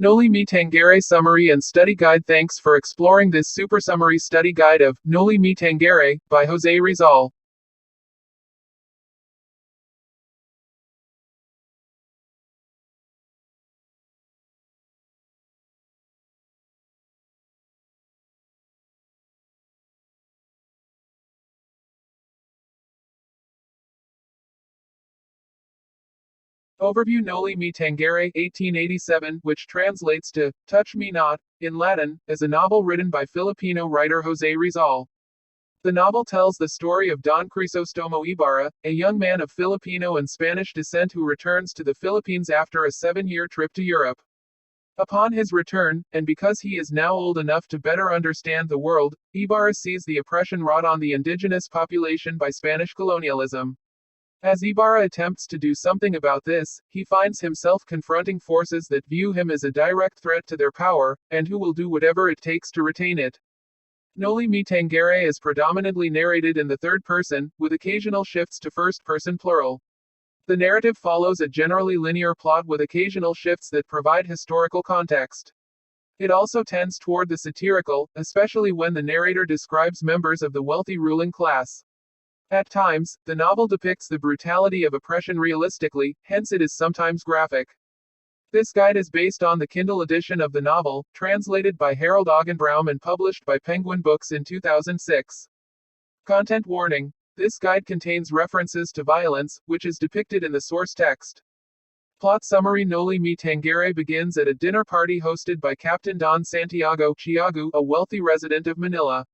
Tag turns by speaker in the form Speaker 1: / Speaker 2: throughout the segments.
Speaker 1: Noli me Tangere Summary and Study Guide. Thanks for exploring this super summary study guide of Noli me Tangere by Jose Rizal. Overview. Noli me Tangere 1887, which translates to Touch Me Not, in Latin, is a novel written by Filipino writer Jose Rizal. The novel tells the story of Don Crisostomo Ibarra, a young man of Filipino and Spanish descent who returns to the Philippines after a 7-year trip to Europe. Upon his return, and because he is now old enough to better understand the world, Ibarra sees the oppression wrought on the indigenous population by Spanish colonialism. As Ibarra attempts to do something about this, he finds himself confronting forces that view him as a direct threat to their power, and who will do whatever it takes to retain it. Noli me Tangere is predominantly narrated in the third person, with occasional shifts to first person plural. The narrative follows a generally linear plot with occasional shifts that provide historical context. It also tends toward the satirical, especially when the narrator describes members of the wealthy ruling class. At times, the novel depicts the brutality of oppression realistically, hence it is sometimes graphic. This guide is based on the Kindle edition of the novel, translated by Harold Augenbraum and published by Penguin Books in 2006. Content warning. This guide contains references to violence, which is depicted in the source text. Plot summary. Noli me Tangere begins at a dinner party hosted by Captain Don Santiago Chiagu, a wealthy resident of Manila.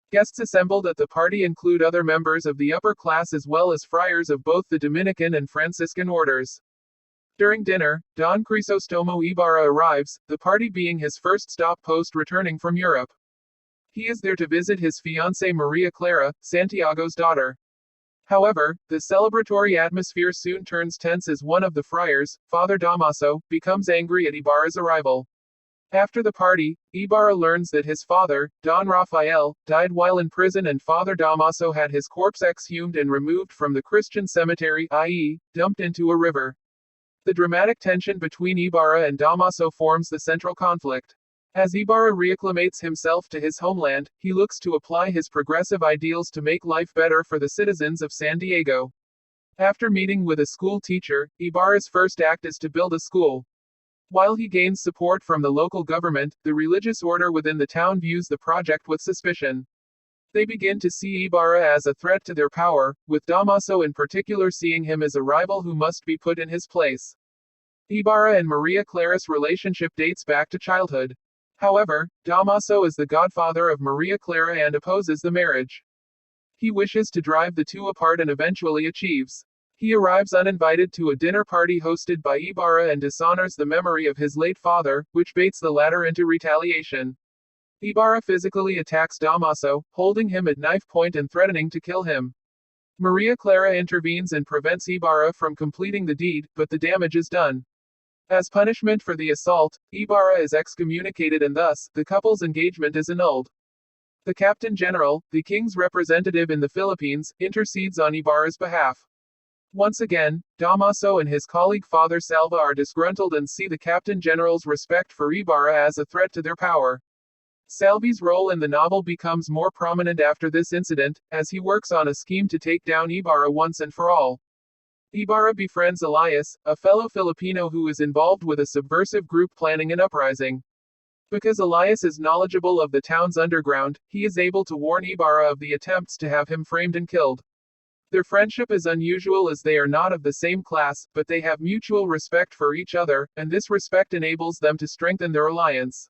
Speaker 1: Guests assembled at the party include other members of the upper class as well as friars of both the Dominican and Franciscan orders. During dinner, Don Crisostomo Ibarra arrives, the party being his first stop post returning from Europe. He is there to visit his fiancée Maria Clara, Santiago's daughter. However, the celebratory atmosphere soon turns tense as one of the friars, Father Damaso, becomes angry at Ibarra's arrival. After the party, Ibarra learns that his father, Don Rafael, died while in prison and Father Damaso had his corpse exhumed and removed from the Christian cemetery, i.e., dumped into a river. The dramatic tension between Ibarra and Damaso forms the central conflict. As Ibarra reacclimates himself to his homeland, he looks to apply his progressive ideals to make life better for the citizens of San Diego. After meeting with a school teacher, Ibarra's first act is to build a school. While he gains support from the local government, the religious order within the town views the project with suspicion. They begin to see Ibarra as a threat to their power, with Damaso in particular seeing him as a rival who must be put in his place. Ibarra and Maria Clara's relationship dates back to childhood. However, Damaso is the godfather of Maria Clara and opposes the marriage. He wishes to drive the two apart and eventually achieves. He arrives uninvited to a dinner party hosted by Ibarra and dishonors the memory of his late father, which baits the latter into retaliation. Ibarra physically attacks Damaso, holding him at knife point and threatening to kill him. Maria Clara intervenes and prevents Ibarra from completing the deed, but the damage is done. As punishment for the assault, Ibarra is excommunicated and thus, the couple's engagement is annulled. The Captain General, the king's representative in the Philippines, intercedes on Ibarra's behalf. Once again, Damaso and his colleague Father Salva are disgruntled and see the Captain General's respect for Ibarra as a threat to their power. Salvi's role in the novel becomes more prominent after this incident, as he works on a scheme to take down Ibarra once and for all. Ibarra befriends Elias, a fellow Filipino who is involved with a subversive group planning an uprising. Because Elias is knowledgeable of the town's underground, he is able to warn Ibarra of the attempts to have him framed and killed. Their friendship is unusual as they are not of the same class, but they have mutual respect for each other, and this respect enables them to strengthen their alliance.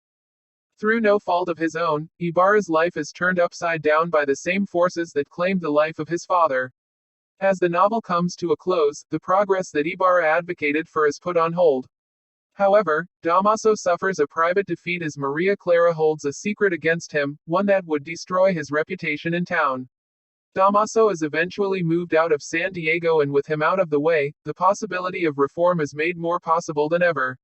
Speaker 1: Through no fault of his own, Ibarra's life is turned upside down by the same forces that claimed the life of his father. As the novel comes to a close, the progress that Ibarra advocated for is put on hold. However, Damaso suffers a private defeat as Maria Clara holds a secret against him, one that would destroy his reputation in town. Damaso is eventually moved out of San Diego and with him out of the way, the possibility of reform is made more possible than ever.